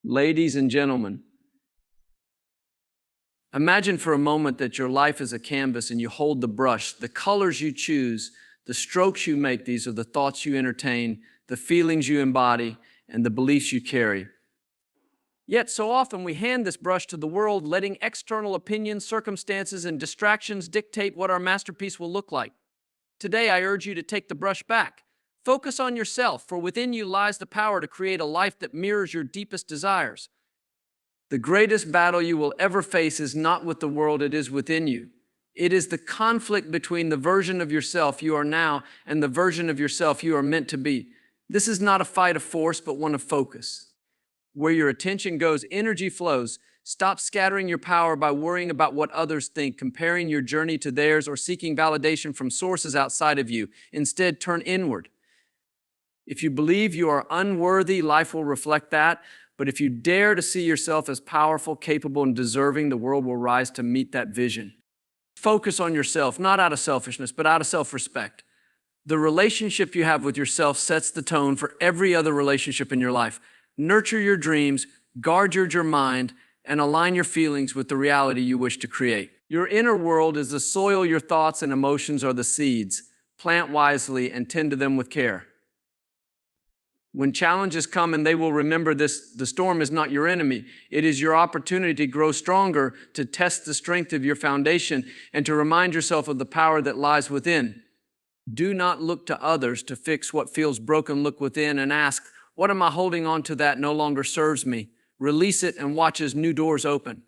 Ladies and gentlemen, imagine for a moment that your life is a canvas and you hold the brush. The colors you choose, the strokes you make, these are the thoughts you entertain, the feelings you embody, and the beliefs you carry. Yet so often we hand this brush to the world, letting external opinions, circumstances, and distractions dictate what our masterpiece will look like. Today I urge you to take the brush back. Focus on yourself, for within you lies the power to create a life that mirrors your deepest desires. The greatest battle you will ever face is not with the world, it is within you. It is the conflict between the version of yourself you are now and the version of yourself you are meant to be. This is not a fight of force, but one of focus. Where your attention goes, energy flows. Stop scattering your power by worrying about what others think, comparing your journey to theirs, or seeking validation from sources outside of you. Instead, turn inward. If you believe you are unworthy, life will reflect that. But if you dare to see yourself as powerful, capable, and deserving, the world will rise to meet that vision. Focus on yourself, not out of selfishness, but out of self-respect. The relationship you have with yourself sets the tone for every other relationship in your life. Nurture your dreams, guard your mind, and align your feelings with the reality you wish to create. Your inner world is the soil, your thoughts and emotions are the seeds. Plant wisely and tend to them with care. When challenges come, and they will remember this, the storm is not your enemy. It is your opportunity to grow stronger, to test the strength of your foundation, and to remind yourself of the power that lies within. Do not look to others to fix what feels broken. Look within and ask, what am I holding on to that no longer serves me? Release it and watch as new doors open.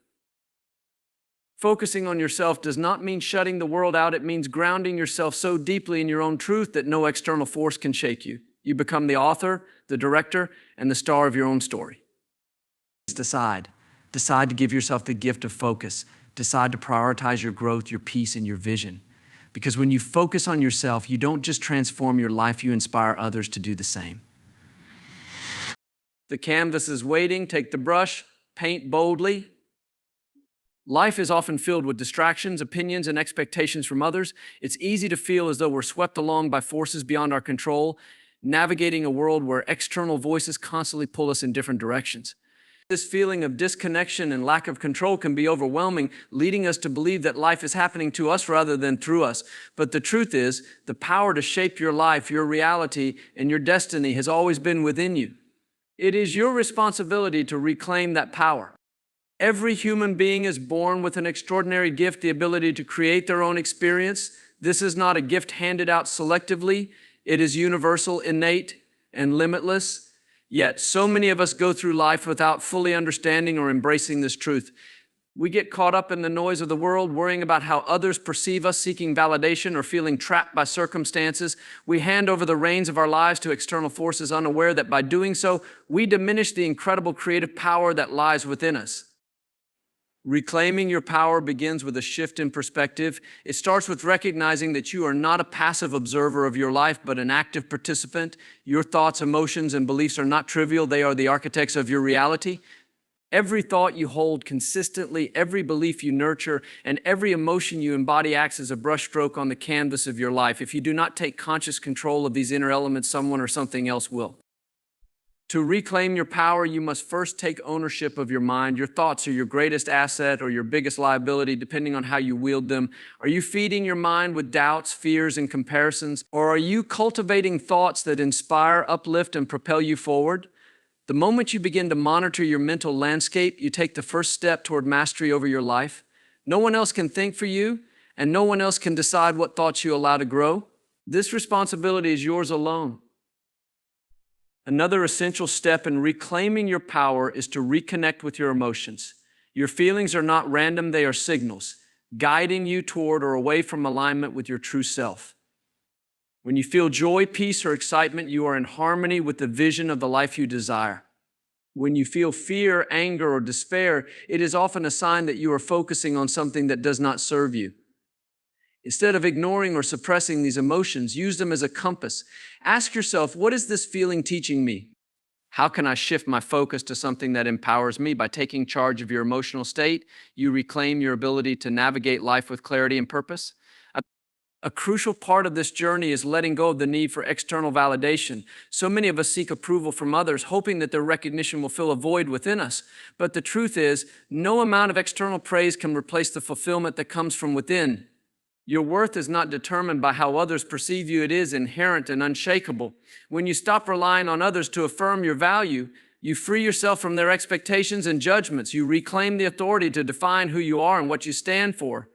Focusing on yourself does not mean shutting the world out. It means grounding yourself so deeply in your own truth that no external force can shake you. You become the author, the director, and the star of your own story. Decide. Decide to give yourself the gift of focus. Decide to prioritize your growth, your peace, and your vision. Because when you focus on yourself, you don't just transform your life, you inspire others to do the same. The canvas is waiting. Take the brush, paint boldly. Life is often filled with distractions, opinions, and expectations from others. It's easy to feel as though we're swept along by forces beyond our control, navigating a world where external voices constantly pull us in different directions. This feeling of disconnection and lack of control can be overwhelming, leading us to believe that life is happening to us rather than through us. But the truth is, the power to shape your life, your reality, and your destiny has always been within you. It is your responsibility to reclaim that power. Every human being is born with an extraordinary gift, the ability to create their own experience. This is not a gift handed out selectively. It is universal, innate, and limitless. Yet so many of us go through life without fully understanding or embracing this truth. We get caught up in the noise of the world, worrying about how others perceive us, seeking validation, or feeling trapped by circumstances. We hand over the reins of our lives to external forces, unaware that by doing so, we diminish the incredible creative power that lies within us. Reclaiming your power begins with a shift in perspective. It starts with recognizing that you are not a passive observer of your life, but an active participant. Your thoughts, emotions, and beliefs are not trivial. They are the architects of your reality. Every thought you hold consistently, every belief you nurture, and every emotion you embody acts as a brushstroke on the canvas of your life. If you do not take conscious control of these inner elements, someone or something else will. To reclaim your power, you must first take ownership of your mind. Your thoughts are your greatest asset or your biggest liability, depending on how you wield them. Are you feeding your mind with doubts, fears, and comparisons? Or are you cultivating thoughts that inspire, uplift, and propel you forward? The moment you begin to monitor your mental landscape, you take the first step toward mastery over your life. No one else can think for you, and no one else can decide what thoughts you allow to grow. This responsibility is yours alone. Another essential step in reclaiming your power is to reconnect with your emotions. Your feelings are not random, they are signals, guiding you toward or away from alignment with your true self. When you feel joy, peace, or excitement, you are in harmony with the vision of the life you desire. When you feel fear, anger, or despair, it is often a sign that you are focusing on something that does not serve you. Instead of ignoring or suppressing these emotions, use them as a compass. Ask yourself, what is this feeling teaching me? How can I shift my focus to something that empowers me? By taking charge of your emotional state, you reclaim your ability to navigate life with clarity and purpose. A crucial part of this journey is letting go of the need for external validation. So many of us seek approval from others, hoping that their recognition will fill a void within us. But the truth is, no amount of external praise can replace the fulfillment that comes from within. Your worth is not determined by how others perceive you. It is inherent and unshakable. When you stop relying on others to affirm your value, you free yourself from their expectations and judgments. You reclaim the authority to define who you are and what you stand for.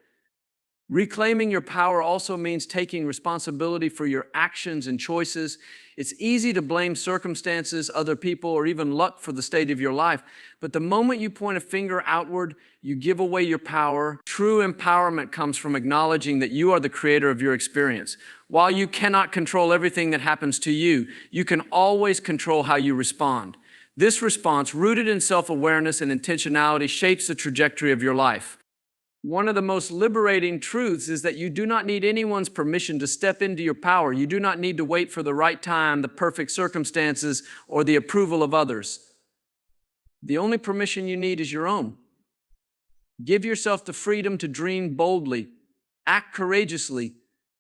Reclaiming your power also means taking responsibility for your actions and choices. It's easy to blame circumstances, other people, or even luck for the state of your life. But the moment you point a finger outward, you give away your power. True empowerment comes from acknowledging that you are the creator of your experience. While you cannot control everything that happens to you, you can always control how you respond. This response, rooted in self-awareness and intentionality, shapes the trajectory of your life. One of the most liberating truths is that you do not need anyone's permission to step into your power. You do not need to wait for the right time, the perfect circumstances, or the approval of others. The only permission you need is your own. Give yourself the freedom to dream boldly, act courageously,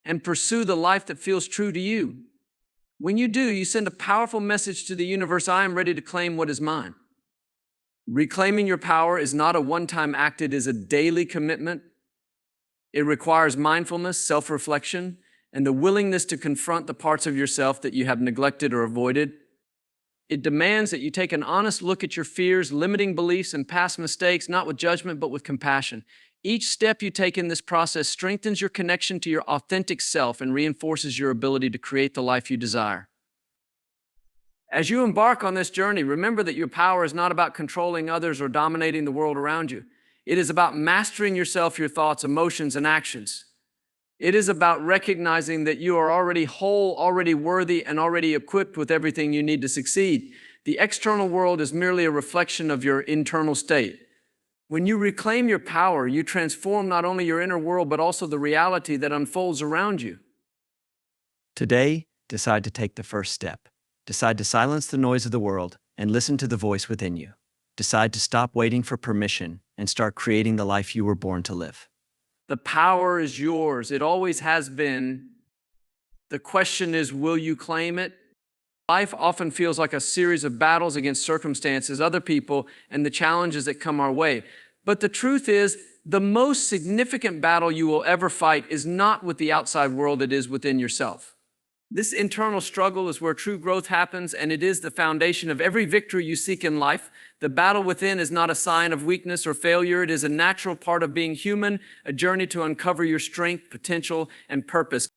and pursue the life that feels true to you. When you do, you send a powerful message to the universe: I am ready to claim what is mine. Reclaiming your power is not a one-time act, it is a daily commitment. It requires mindfulness, self-reflection, and the willingness to confront the parts of yourself that you have neglected or avoided. It demands that you take an honest look at your fears, limiting beliefs, and past mistakes, not with judgment, but with compassion. Each step you take in this process strengthens your connection to your authentic self and reinforces your ability to create the life you desire. As you embark on this journey, remember that your power is not about controlling others or dominating the world around you. It is about mastering yourself, your thoughts, emotions, and actions. It is about recognizing that you are already whole, already worthy, and already equipped with everything you need to succeed. The external world is merely a reflection of your internal state. When you reclaim your power, you transform not only your inner world, but also the reality that unfolds around you. Today, decide to take the first step. Decide to silence the noise of the world and listen to the voice within you. Decide to stop waiting for permission and start creating the life you were born to live. The power is yours. It always has been. The question is, will you claim it? Life often feels like a series of battles against circumstances, other people, and the challenges that come our way. But the truth is, the most significant battle you will ever fight is not with the outside world, it is within yourself. This internal struggle is where true growth happens, and it is the foundation of every victory you seek in life. The battle within is not a sign of weakness or failure. It is a natural part of being human, a journey to uncover your strength, potential, and purpose.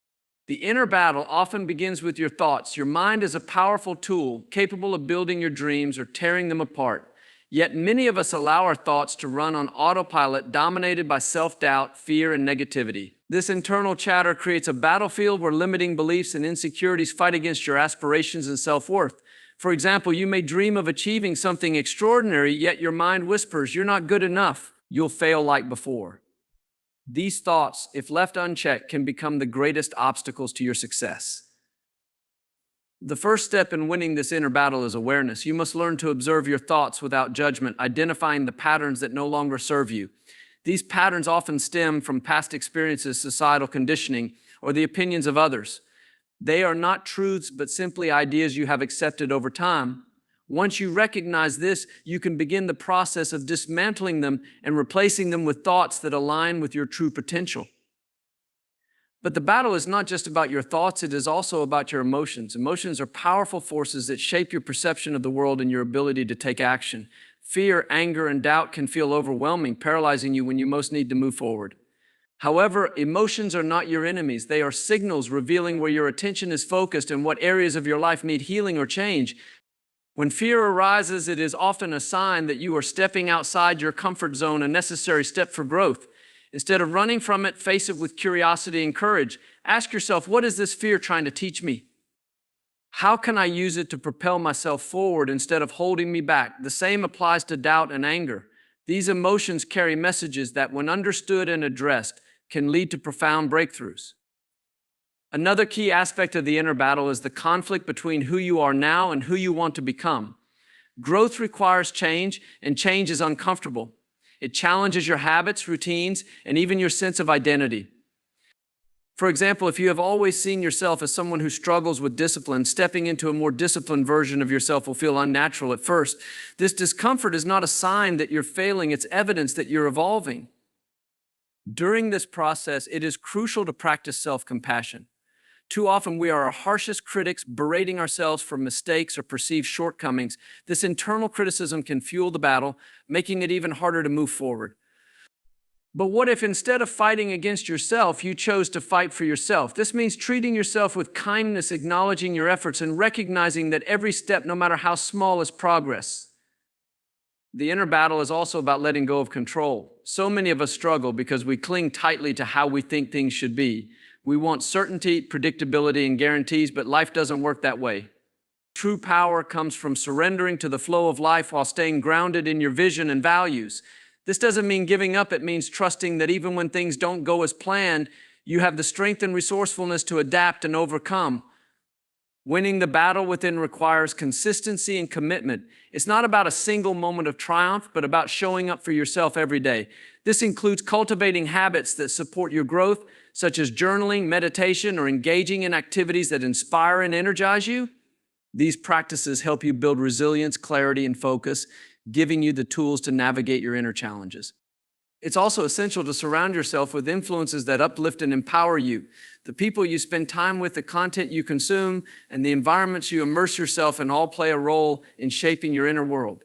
The inner battle often begins with your thoughts. Your mind is a powerful tool, capable of building your dreams or tearing them apart. Yet many of us allow our thoughts to run on autopilot, dominated by self-doubt, fear, and negativity. This internal chatter creates a battlefield where limiting beliefs and insecurities fight against your aspirations and self-worth. For example, you may dream of achieving something extraordinary, yet your mind whispers, "You're not good enough. You'll fail like before." These thoughts, if left unchecked, can become the greatest obstacles to your success. The first step in winning this inner battle is awareness. You must learn to observe your thoughts without judgment, identifying the patterns that no longer serve you. These patterns often stem from past experiences, societal conditioning, or the opinions of others. They are not truths, but simply ideas you have accepted over time. Once you recognize this, you can begin the process of dismantling them and replacing them with thoughts that align with your true potential. But the battle is not just about your thoughts, it is also about your emotions. Emotions are powerful forces that shape your perception of the world and your ability to take action. Fear, anger, and doubt can feel overwhelming, paralyzing you when you most need to move forward. However, emotions are not your enemies. They are signals revealing where your attention is focused and what areas of your life need healing or change. When fear arises, it is often a sign that you are stepping outside your comfort zone, a necessary step for growth. Instead of running from it, face it with curiosity and courage. Ask yourself, what is this fear trying to teach me? How can I use it to propel myself forward instead of holding me back? The same applies to doubt and anger. These emotions carry messages that, when understood and addressed, can lead to profound breakthroughs. Another key aspect of the inner battle is the conflict between who you are now and who you want to become. Growth requires change, and change is uncomfortable. It challenges your habits, routines, and even your sense of identity. For example, if you have always seen yourself as someone who struggles with discipline, stepping into a more disciplined version of yourself will feel unnatural at first. This discomfort is not a sign that you're failing, it's evidence that you're evolving. During this process, it is crucial to practice self-compassion. Too often, we are our harshest critics, berating ourselves for mistakes or perceived shortcomings. This internal criticism can fuel the battle, making it even harder to move forward. But what if instead of fighting against yourself, you chose to fight for yourself? This means treating yourself with kindness, acknowledging your efforts, and recognizing that every step, no matter how small, is progress. The inner battle is also about letting go of control. So many of us struggle because we cling tightly to how we think things should be. We want certainty, predictability, and guarantees, but life doesn't work that way. True power comes from surrendering to the flow of life while staying grounded in your vision and values. This doesn't mean giving up. It means trusting that even when things don't go as planned, you have the strength and resourcefulness to adapt and overcome. Winning the battle within requires consistency and commitment. It's not about a single moment of triumph, but about showing up for yourself every day. This includes cultivating habits that support your growth, such as journaling, meditation, or engaging in activities that inspire and energize you. These practices help you build resilience, clarity, and focus, giving you the tools to navigate your inner challenges. It's also essential to surround yourself with influences that uplift and empower you. The people you spend time with, the content you consume, and the environments you immerse yourself in all play a role in shaping your inner world.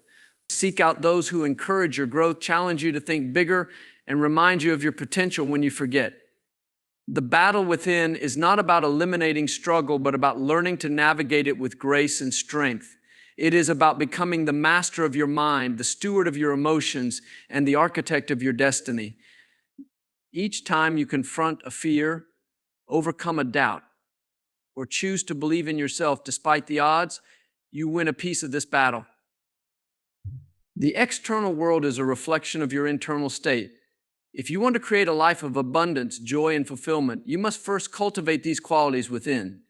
Seek out those who encourage your growth, challenge you to think bigger, and remind you of your potential when you forget. The battle within is not about eliminating struggle, but about learning to navigate it with grace and strength. It is about becoming the master of your mind, the steward of your emotions, and the architect of your destiny. Each time you confront a fear, overcome a doubt, or choose to believe in yourself despite the odds, you win a piece of this battle. The external world is a reflection of your internal state. If you want to create a life of abundance, joy, and fulfillment, you must first cultivate these qualities within.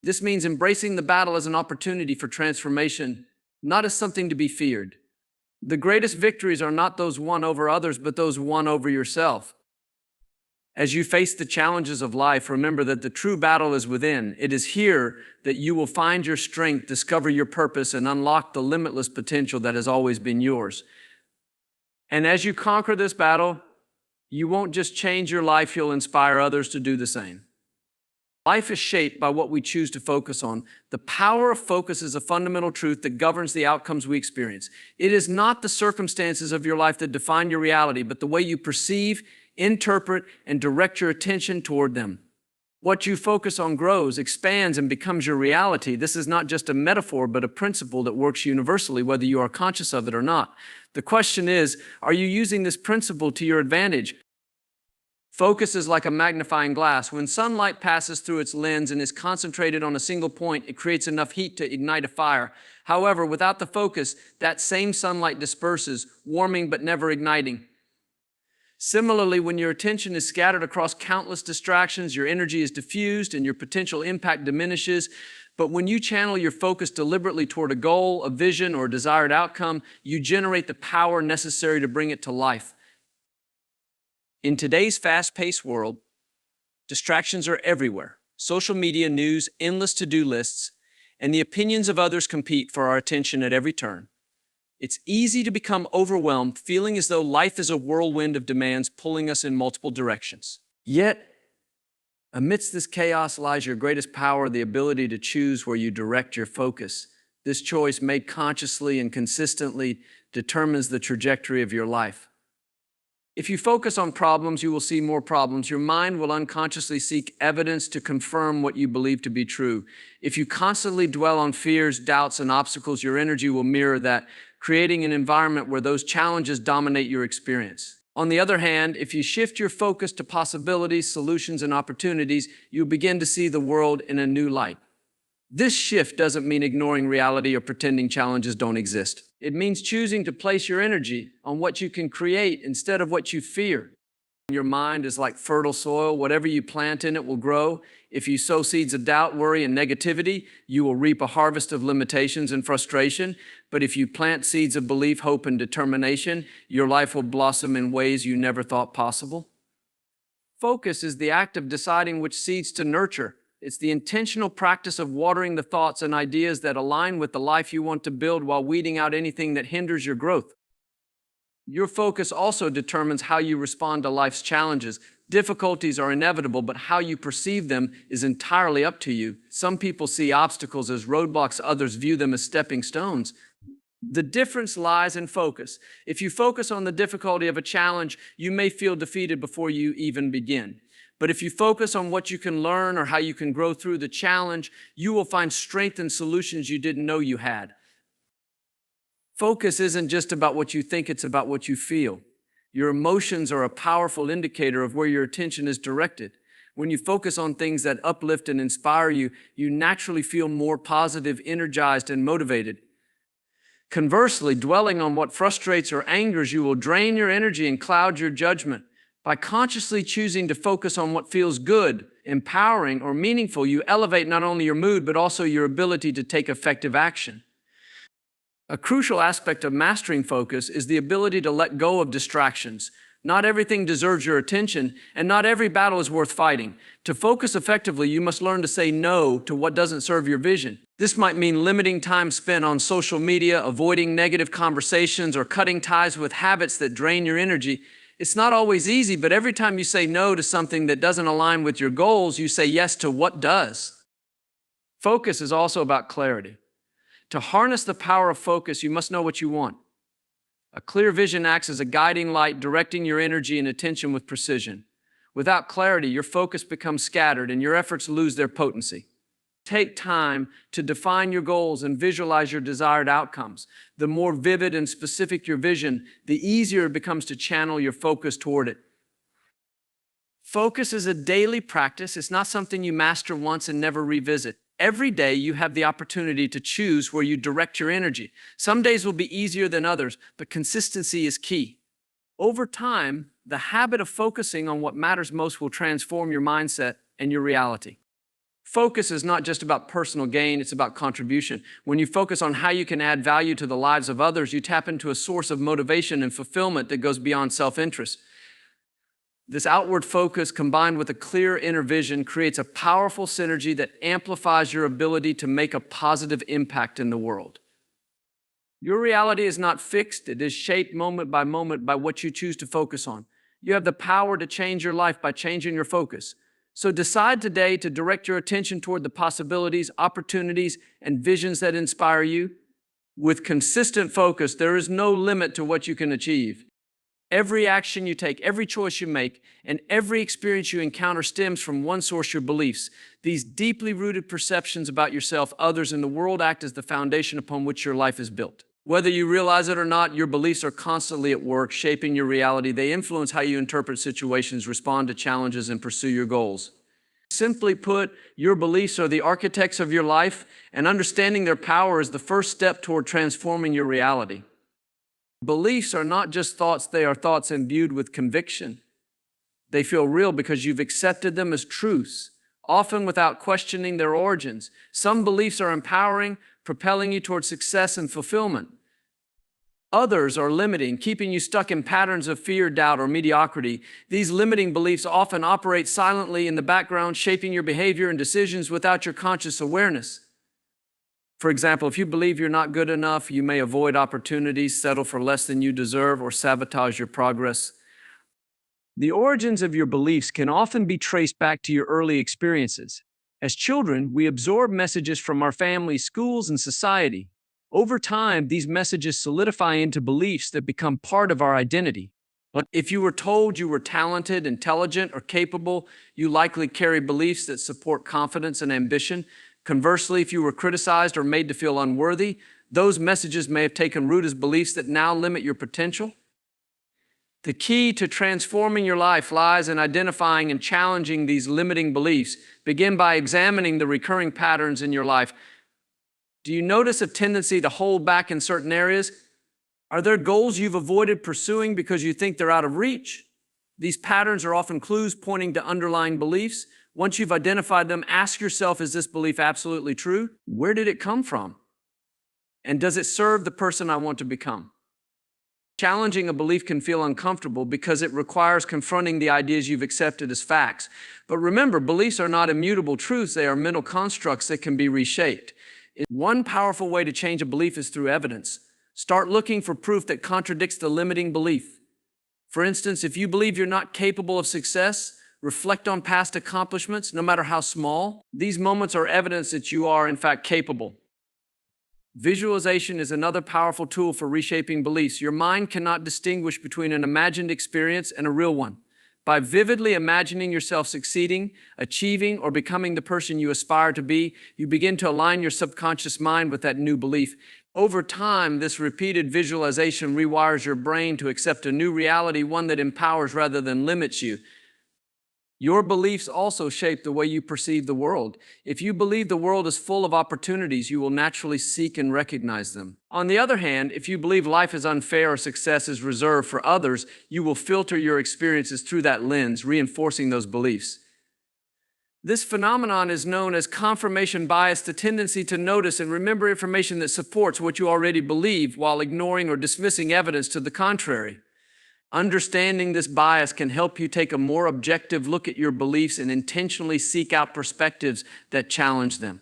This means embracing the battle as an opportunity for transformation, not as something to be feared. The greatest victories are not those won over others, but those won over yourself. As you face the challenges of life, remember that the true battle is within. It is here that you will find your strength, discover your purpose, and unlock the limitless potential that has always been yours. And as you conquer this battle, you won't just change your life, you'll inspire others to do the same. Life is shaped by what we choose to focus on. The power of focus is a fundamental truth that governs the outcomes we experience. It is not the circumstances of your life that define your reality, but the way you perceive, interpret, and direct your attention toward them. What you focus on grows, expands, and becomes your reality. This is not just a metaphor, but a principle that works universally, whether you are conscious of it or not. The question is, are you using this principle to your advantage? Focus is like a magnifying glass. When sunlight passes through its lens and is concentrated on a single point, it creates enough heat to ignite a fire. However, without the focus, that same sunlight disperses, warming but never igniting. Similarly, when your attention is scattered across countless distractions, your energy is diffused and your potential impact diminishes. But when you channel your focus deliberately toward a goal, a vision, or a desired outcome, you generate the power necessary to bring it to life. In today's fast-paced world, distractions are everywhere. Social media, news, endless to-do lists, and the opinions of others compete for our attention at every turn. It's easy to become overwhelmed, feeling as though life is a whirlwind of demands pulling us in multiple directions. Yet, amidst this chaos lies your greatest power, the ability to choose where you direct your focus. This choice, made consciously and consistently, determines the trajectory of your life. If you focus on problems, you will see more problems. Your mind will unconsciously seek evidence to confirm what you believe to be true. If you constantly dwell on fears, doubts, and obstacles, your energy will mirror that, creating an environment where those challenges dominate your experience. On the other hand, if you shift your focus to possibilities, solutions, and opportunities, you'll begin to see the world in a new light. This shift doesn't mean ignoring reality or pretending challenges don't exist. It means choosing to place your energy on what you can create instead of what you fear. Your mind is like fertile soil. Whatever you plant in it will grow. If you sow seeds of doubt, worry, and negativity, you will reap a harvest of limitations and frustration. But if you plant seeds of belief, hope, and determination, your life will blossom in ways you never thought possible. Focus is the act of deciding which seeds to nurture. It's the intentional practice of watering the thoughts and ideas that align with the life you want to build while weeding out anything that hinders your growth. Your focus also determines how you respond to life's challenges. Difficulties are inevitable, but how you perceive them is entirely up to you. Some people see obstacles as roadblocks, others view them as stepping stones. The difference lies in focus. If you focus on the difficulty of a challenge, you may feel defeated before you even begin. But if you focus on what you can learn or how you can grow through the challenge, you will find strength and solutions you didn't know you had. Focus isn't just about what you think, it's about what you feel. Your emotions are a powerful indicator of where your attention is directed. When you focus on things that uplift and inspire you, you naturally feel more positive, energized, and motivated. Conversely, dwelling on what frustrates or angers you will drain your energy and cloud your judgment. By consciously choosing to focus on what feels good, empowering, or meaningful, you elevate not only your mood, but also your ability to take effective action. A crucial aspect of mastering focus is the ability to let go of distractions. Not everything deserves your attention, and not every battle is worth fighting. To focus effectively, you must learn to say no to what doesn't serve your vision. This might mean limiting time spent on social media, avoiding negative conversations, or cutting ties with habits that drain your energy. It's not always easy, but every time you say no to something that doesn't align with your goals, you say yes to what does. Focus is also about clarity. To harness the power of focus, you must know what you want. A clear vision acts as a guiding light, directing your energy and attention with precision. Without clarity, your focus becomes scattered and your efforts lose their potency. Take time to define your goals and visualize your desired outcomes. The more vivid and specific your vision, the easier it becomes to channel your focus toward it. Focus is a daily practice. It's not something you master once and never revisit. Every day you have the opportunity to choose where you direct your energy. Some days will be easier than others, but consistency is key. Over time, the habit of focusing on what matters most will transform your mindset and your reality. Focus is not just about personal gain, it's about contribution. When you focus on how you can add value to the lives of others, you tap into a source of motivation and fulfillment that goes beyond self-interest. This outward focus, combined with a clear inner vision, creates a powerful synergy that amplifies your ability to make a positive impact in the world. Your reality is not fixed. It is shaped moment by what you choose to focus on. You have the power to change your life by changing your focus. So decide today to direct your attention toward the possibilities, opportunities, and visions that inspire you. With consistent focus, there is no limit to what you can achieve. Every action you take, every choice you make, and every experience you encounter stems from one source: your beliefs. These deeply rooted perceptions about yourself, others, and the world act as the foundation upon which your life is built. Whether you realize it or not, your beliefs are constantly at work, shaping your reality. They influence how you interpret situations, respond to challenges, and pursue your goals. Simply put, your beliefs are the architects of your life, and understanding their power is the first step toward transforming your reality. Beliefs are not just thoughts, they are thoughts imbued with conviction. They feel real because you've accepted them as truths, often without questioning their origins. Some beliefs are empowering, propelling you toward success and fulfillment. Others are limiting, keeping you stuck in patterns of fear, doubt, or mediocrity. These limiting beliefs often operate silently in the background, shaping your behavior and decisions without your conscious awareness. For example, if you believe you're not good enough, you may avoid opportunities, settle for less than you deserve, or sabotage your progress. The origins of your beliefs can often be traced back to your early experiences. As children, we absorb messages from our families, schools, and society. Over time, these messages solidify into beliefs that become part of our identity. If you were told you were talented, intelligent, or capable, you likely carry beliefs that support confidence and ambition. Conversely, if you were criticized or made to feel unworthy, those messages may have taken root as beliefs that now limit your potential. The key to transforming your life lies in identifying and challenging these limiting beliefs. Begin by examining the recurring patterns in your life. Do you notice a tendency to hold back in certain areas? Are there goals you've avoided pursuing because you think they're out of reach? These patterns are often clues pointing to underlying beliefs. Once you've identified them, ask yourself, is this belief absolutely true? Where did it come from? And does it serve the person I want to become? Challenging a belief can feel uncomfortable because it requires confronting the ideas you've accepted as facts. But remember, beliefs are not immutable truths, they are mental constructs that can be reshaped. One powerful way to change a belief is through evidence. Start looking for proof that contradicts the limiting belief. For instance, if you believe you're not capable of success, reflect on past accomplishments, no matter how small. These moments are evidence that you are, in fact, capable. Visualization is another powerful tool for reshaping beliefs. Your mind cannot distinguish between an imagined experience and a real one. By vividly imagining yourself succeeding, achieving, or becoming the person you aspire to be, you begin to align your subconscious mind with that new belief. Over time, this repeated visualization rewires your brain to accept a new reality, one that empowers rather than limits you. Your beliefs also shape the way you perceive the world. If you believe the world is full of opportunities, you will naturally seek and recognize them. On the other hand, if you believe life is unfair or success is reserved for others, you will filter your experiences through that lens, reinforcing those beliefs. This phenomenon is known as confirmation bias, the tendency to notice and remember information that supports what you already believe while ignoring or dismissing evidence to the contrary. Understanding this bias can help you take a more objective look at your beliefs and intentionally seek out perspectives that challenge them.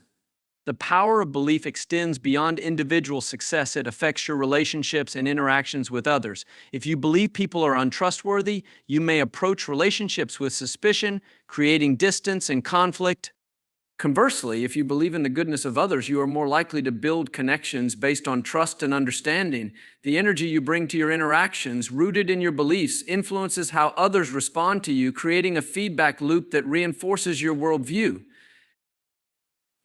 The power of belief extends beyond individual success. It affects your relationships and interactions with others. If you believe people are untrustworthy, you may approach relationships with suspicion, creating distance and conflict. Conversely, if you believe in the goodness of others, you are more likely to build connections based on trust and understanding. The energy you bring to your interactions, rooted in your beliefs, influences how others respond to you, creating a feedback loop that reinforces your worldview.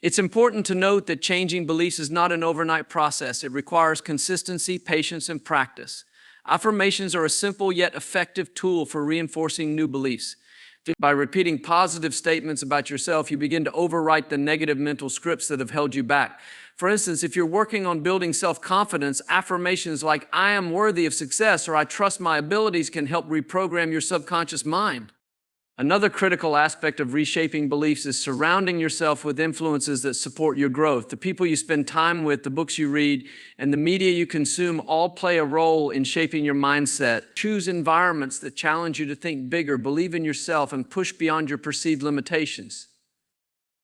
It's important to note that changing beliefs is not an overnight process. It requires consistency, patience, and practice. Affirmations are a simple yet effective tool for reinforcing new beliefs. By repeating positive statements about yourself, you begin to overwrite the negative mental scripts that have held you back. For instance, if you're working on building self-confidence, affirmations like, "I am worthy of success," or "I trust my abilities," can help reprogram your subconscious mind. Another critical aspect of reshaping beliefs is surrounding yourself with influences that support your growth. The people you spend time with, the books you read, and the media you consume all play a role in shaping your mindset. Choose environments that challenge you to think bigger, believe in yourself, and push beyond your perceived limitations.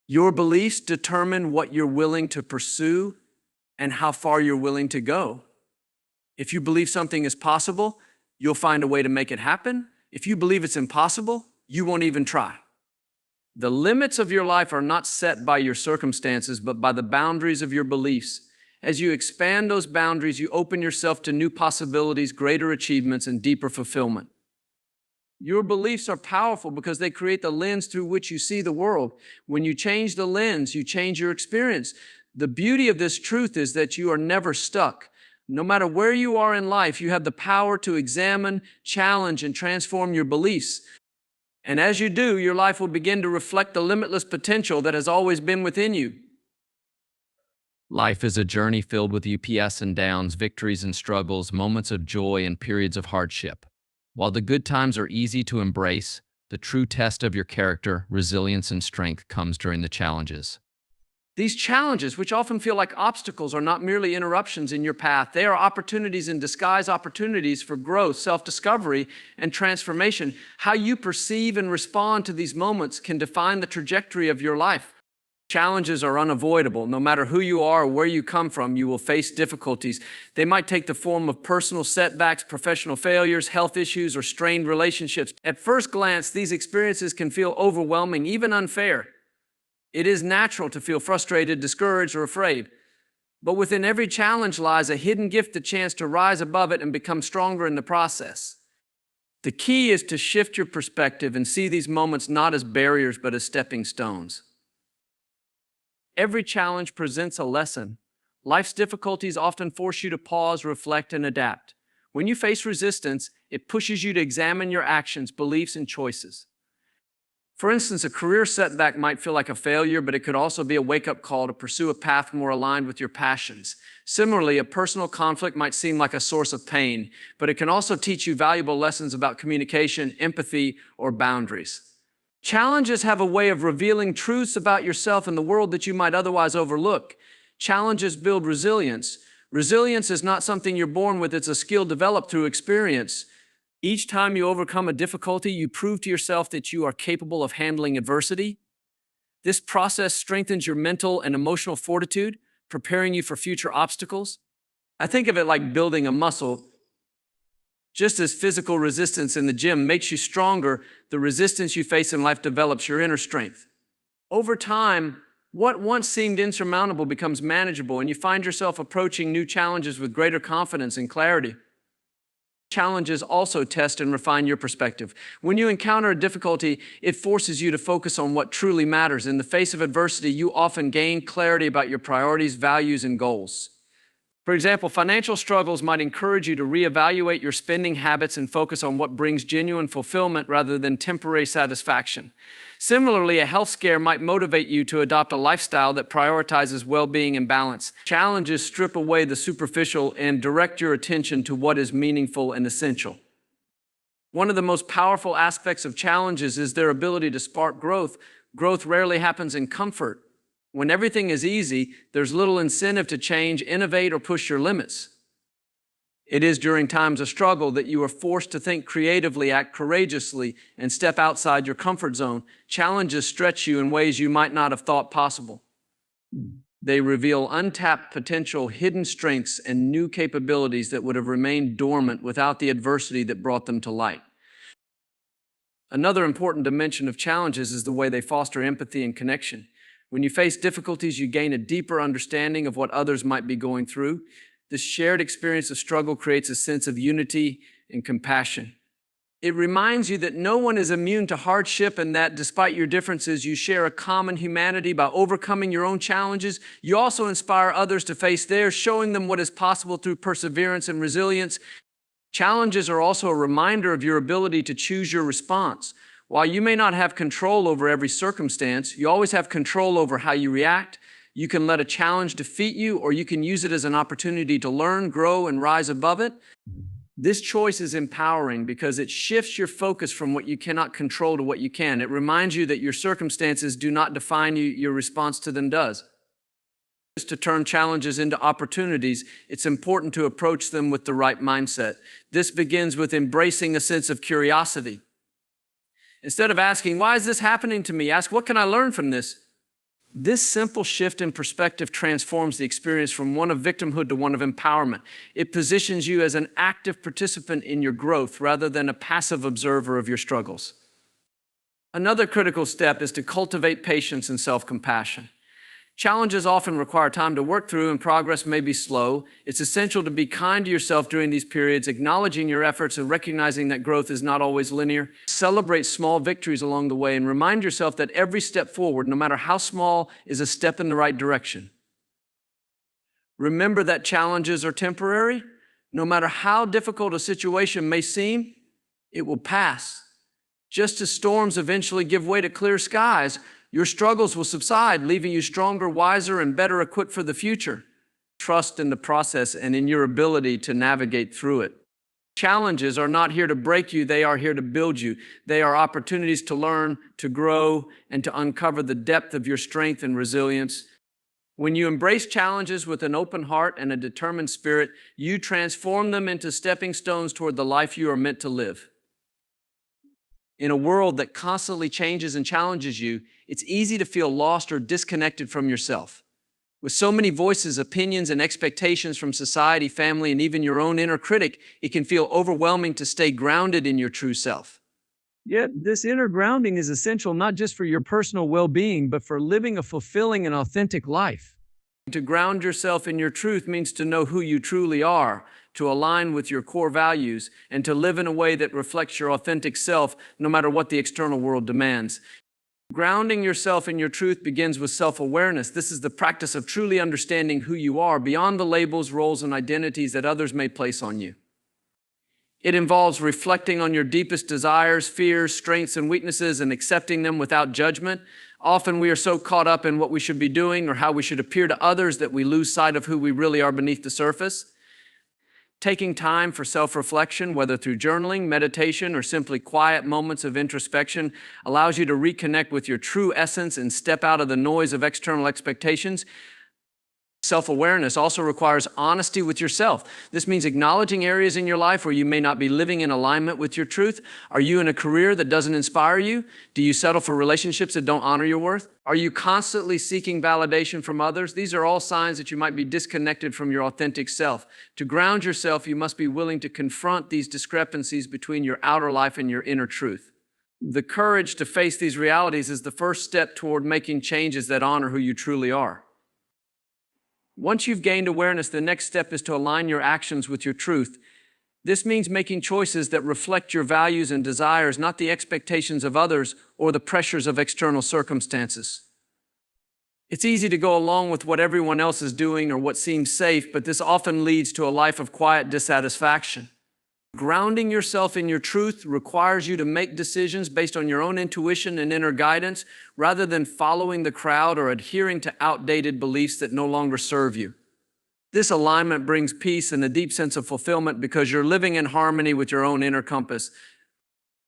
Your beliefs determine what you're willing to pursue and how far you're willing to go. If you believe something is possible, you'll find a way to make it happen. If you believe it's impossible, you won't even try. The limits of your life are not set by your circumstances, but by the boundaries of your beliefs. As you expand those boundaries, you open yourself to new possibilities, greater achievements, and deeper fulfillment. Your beliefs are powerful because they create the lens through which you see the world. When you change the lens, you change your experience. The beauty of this truth is that you are never stuck. No matter where you are in life, you have the power to examine, challenge, and transform your beliefs. And as you do, your life will begin to reflect the limitless potential that has always been within you. Life is a journey filled with ups and downs, victories and struggles, moments of joy and periods of hardship. While the good times are easy to embrace, the true test of your character, resilience, and strength comes during the challenges. These challenges, which often feel like obstacles, are not merely interruptions in your path. They are opportunities in disguise, opportunities for growth, self-discovery, and transformation. How you perceive and respond to these moments can define the trajectory of your life. Challenges are unavoidable. No matter who you are or where you come from, you will face difficulties. They might take the form of personal setbacks, professional failures, health issues, or strained relationships. At first glance, these experiences can feel overwhelming, even unfair. It is natural to feel frustrated, discouraged, or afraid. But within every challenge lies a hidden gift, a chance to rise above it and become stronger in the process. The key is to shift your perspective and see these moments not as barriers, but as stepping stones. Every challenge presents a lesson. Life's difficulties often force you to pause, reflect, and adapt. When you face resistance, it pushes you to examine your actions, beliefs, and choices. For instance, a career setback might feel like a failure, but it could also be a wake-up call to pursue a path more aligned with your passions. Similarly, a personal conflict might seem like a source of pain, but it can also teach you valuable lessons about communication, empathy, or boundaries. Challenges have a way of revealing truths about yourself and the world that you might otherwise overlook. Challenges build resilience. Resilience is not something you're born with, it's a skill developed through experience. Each time you overcome a difficulty, you prove to yourself that you are capable of handling adversity. This process strengthens your mental and emotional fortitude, preparing you for future obstacles. I think of it like building a muscle. Just as physical resistance in the gym makes you stronger, the resistance you face in life develops your inner strength. Over time, what once seemed insurmountable becomes manageable, and you find yourself approaching new challenges with greater confidence and clarity. Challenges also test and refine your perspective. When you encounter a difficulty, it forces you to focus on what truly matters. In the face of adversity, you often gain clarity about your priorities, values, and goals. For example, financial struggles might encourage you to reevaluate your spending habits and focus on what brings genuine fulfillment rather than temporary satisfaction. Similarly, a health scare might motivate you to adopt a lifestyle that prioritizes well-being and balance. Challenges strip away the superficial and direct your attention to what is meaningful and essential. One of the most powerful aspects of challenges is their ability to spark growth. Growth rarely happens in comfort. When everything is easy, there's little incentive to change, innovate, or push your limits. It is during times of struggle that you are forced to think creatively, act courageously, and step outside your comfort zone. Challenges stretch you in ways you might not have thought possible. They reveal untapped potential, hidden strengths, and new capabilities that would have remained dormant without the adversity that brought them to light. Another important dimension of challenges is the way they foster empathy and connection. When you face difficulties, you gain a deeper understanding of what others might be going through. This shared experience of struggle creates a sense of unity and compassion. It reminds you that no one is immune to hardship and that despite your differences, you share a common humanity. By overcoming your own challenges, you also inspire others to face theirs, showing them what is possible through perseverance and resilience. Challenges are also a reminder of your ability to choose your response. While you may not have control over every circumstance, you always have control over how you react. You can let a challenge defeat you, or you can use it as an opportunity to learn, grow, and rise above it. This choice is empowering because it shifts your focus from what you cannot control to what you can. It reminds you that your circumstances do not define you, your response to them does. To turn challenges into opportunities, it's important to approach them with the right mindset. This begins with embracing a sense of curiosity. Instead of asking, why is this happening to me? Ask, what can I learn from this? This simple shift in perspective transforms the experience from one of victimhood to one of empowerment. It positions you as an active participant in your growth rather than a passive observer of your struggles. Another critical step is to cultivate patience and self-compassion. Challenges often require time to work through and progress may be slow. It's essential to be kind to yourself during these periods, acknowledging your efforts and recognizing that growth is not always linear. Celebrate small victories along the way and remind yourself that every step forward, no matter how small, is a step in the right direction. Remember that challenges are temporary. No matter how difficult a situation may seem, it will pass. Just as storms eventually give way to clear skies, your struggles will subside, leaving you stronger, wiser, and better equipped for the future. Trust in the process and in your ability to navigate through it. Challenges are not here to break you, they are here to build you. They are opportunities to learn, to grow, and to uncover the depth of your strength and resilience. When you embrace challenges with an open heart and a determined spirit, you transform them into stepping stones toward the life you are meant to live. In a world that constantly changes and challenges you, it's easy to feel lost or disconnected from yourself. With so many voices, opinions, and expectations from society, family, and even your own inner critic, it can feel overwhelming to stay grounded in your true self. Yet, this inner grounding is essential not just for your personal well-being, but for living a fulfilling and authentic life. To ground yourself in your truth means to know who you truly are, to align with your core values, and to live in a way that reflects your authentic self, no matter what the external world demands. Grounding yourself in your truth begins with self-awareness. This is the practice of truly understanding who you are beyond the labels, roles, and identities that others may place on you. It involves reflecting on your deepest desires, fears, strengths, and weaknesses and accepting them without judgment. Often we are so caught up in what we should be doing or how we should appear to others that we lose sight of who we really are beneath the surface. Taking time for self-reflection, whether through journaling, meditation, or simply quiet moments of introspection, allows you to reconnect with your true essence and step out of the noise of external expectations. Self-awareness also requires honesty with yourself. This means acknowledging areas in your life where you may not be living in alignment with your truth. Are you in a career that doesn't inspire you? Do you settle for relationships that don't honor your worth? Are you constantly seeking validation from others? These are all signs that you might be disconnected from your authentic self. To ground yourself, you must be willing to confront these discrepancies between your outer life and your inner truth. The courage to face these realities is the first step toward making changes that honor who you truly are. Once you've gained awareness, the next step is to align your actions with your truth. This means making choices that reflect your values and desires, not the expectations of others or the pressures of external circumstances. It's easy to go along with what everyone else is doing or what seems safe, but this often leads to a life of quiet dissatisfaction. Grounding yourself in your truth requires you to make decisions based on your own intuition and inner guidance, rather than following the crowd or adhering to outdated beliefs that no longer serve you. This alignment brings peace and a deep sense of fulfillment because you're living in harmony with your own inner compass.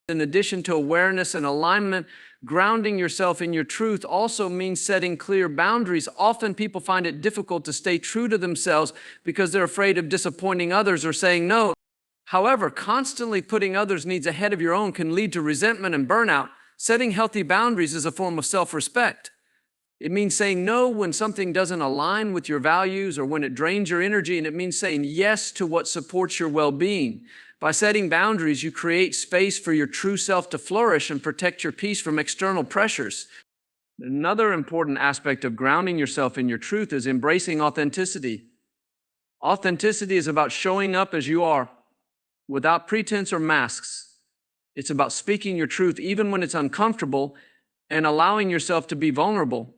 In addition to awareness and alignment, grounding yourself in your truth also means setting clear boundaries. Often people find it difficult to stay true to themselves because they're afraid of disappointing others or saying no. However, constantly putting others' needs ahead of your own can lead to resentment and burnout. Setting healthy boundaries is a form of self-respect. It means saying no when something doesn't align with your values or when it drains your energy, and it means saying yes to what supports your well-being. By setting boundaries, you create space for your true self to flourish and protect your peace from external pressures. Another important aspect of grounding yourself in your truth is embracing authenticity. Authenticity is about showing up as you are, without pretense or masks. It's about speaking your truth even when it's uncomfortable and allowing yourself to be vulnerable.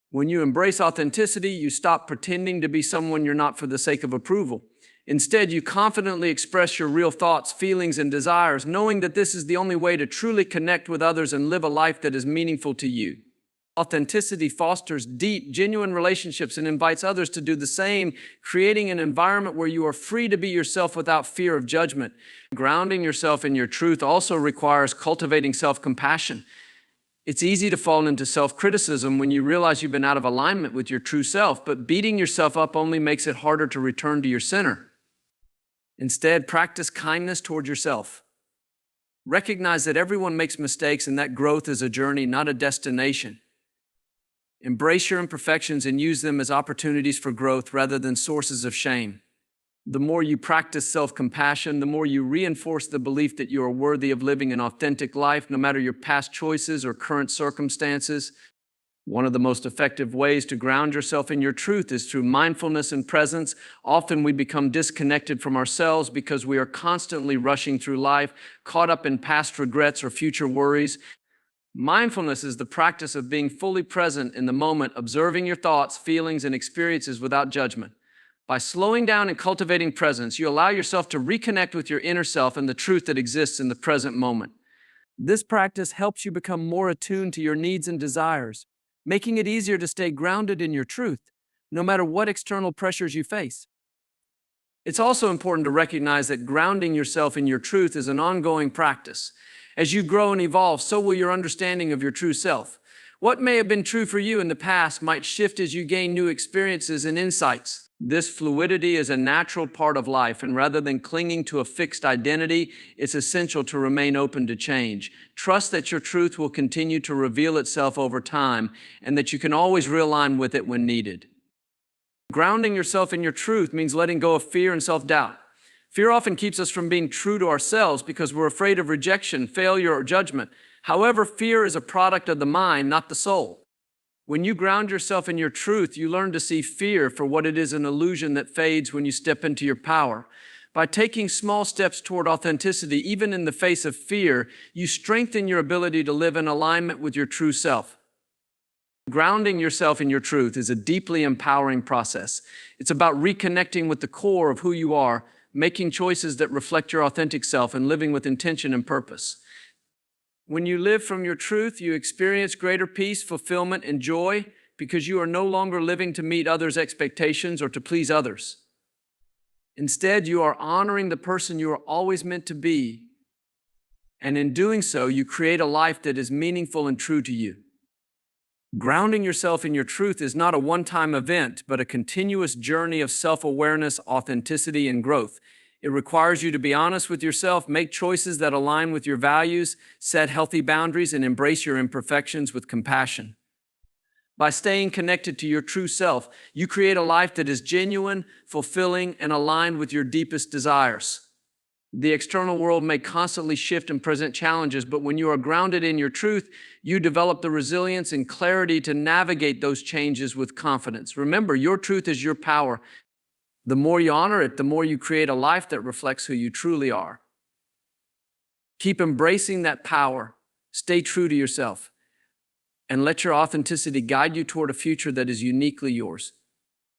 When you embrace authenticity, you stop pretending to be someone you're not for the sake of approval. Instead, you confidently express your real thoughts, feelings, and desires, knowing that this is the only way to truly connect with others and live a life that is meaningful to you. Authenticity fosters deep, genuine relationships and invites others to do the same, creating an environment where you are free to be yourself without fear of judgment. Grounding yourself in your truth also requires cultivating self-compassion. It's easy to fall into self-criticism when you realize you've been out of alignment with your true self, but beating yourself up only makes it harder to return to your center. Instead, practice kindness toward yourself. Recognize that everyone makes mistakes and that growth is a journey, not a destination. Embrace your imperfections and use them as opportunities for growth rather than sources of shame. The more you practice self-compassion, the more you reinforce the belief that you are worthy of living an authentic life, no matter your past choices or current circumstances. One of the most effective ways to ground yourself in your truth is through mindfulness and presence. Often we become disconnected from ourselves because we are constantly rushing through life, caught up in past regrets or future worries. Mindfulness is the practice of being fully present in the moment, observing your thoughts, feelings, and experiences without judgment. By slowing down and cultivating presence, you allow yourself to reconnect with your inner self and the truth that exists in the present moment. This practice helps you become more attuned to your needs and desires, making it easier to stay grounded in your truth, no matter what external pressures you face. It's also important to recognize that grounding yourself in your truth is an ongoing practice. As you grow and evolve, so will your understanding of your true self. What may have been true for you in the past might shift as you gain new experiences and insights. This fluidity is a natural part of life, and rather than clinging to a fixed identity, it's essential to remain open to change. Trust that your truth will continue to reveal itself over time, and that you can always realign with it when needed. Grounding yourself in your truth means letting go of fear and self-doubt. Fear often keeps us from being true to ourselves because we're afraid of rejection, failure, or judgment. However, fear is a product of the mind, not the soul. When you ground yourself in your truth, you learn to see fear for what it is, an illusion that fades when you step into your power. By taking small steps toward authenticity, even in the face of fear, you strengthen your ability to live in alignment with your true self. Grounding yourself in your truth is a deeply empowering process. It's about reconnecting with the core of who you are, making choices that reflect your authentic self, and living with intention and purpose. When you live from your truth, you experience greater peace, fulfillment, and joy because you are no longer living to meet others' expectations or to please others. Instead, you are honoring the person you are always meant to be, and in doing so, you create a life that is meaningful and true to you. Grounding yourself in your truth is not a one-time event, but a continuous journey of self-awareness, authenticity, and growth. It requires you to be honest with yourself, make choices that align with your values, set healthy boundaries, and embrace your imperfections with compassion. By staying connected to your true self, you create a life that is genuine, fulfilling, and aligned with your deepest desires. The external world may constantly shift and present challenges, but when you are grounded in your truth, you develop the resilience and clarity to navigate those changes with confidence. Remember, your truth is your power. The more you honor it, the more you create a life that reflects who you truly are. Keep embracing that power. Stay true to yourself, and let your authenticity guide you toward a future that is uniquely yours.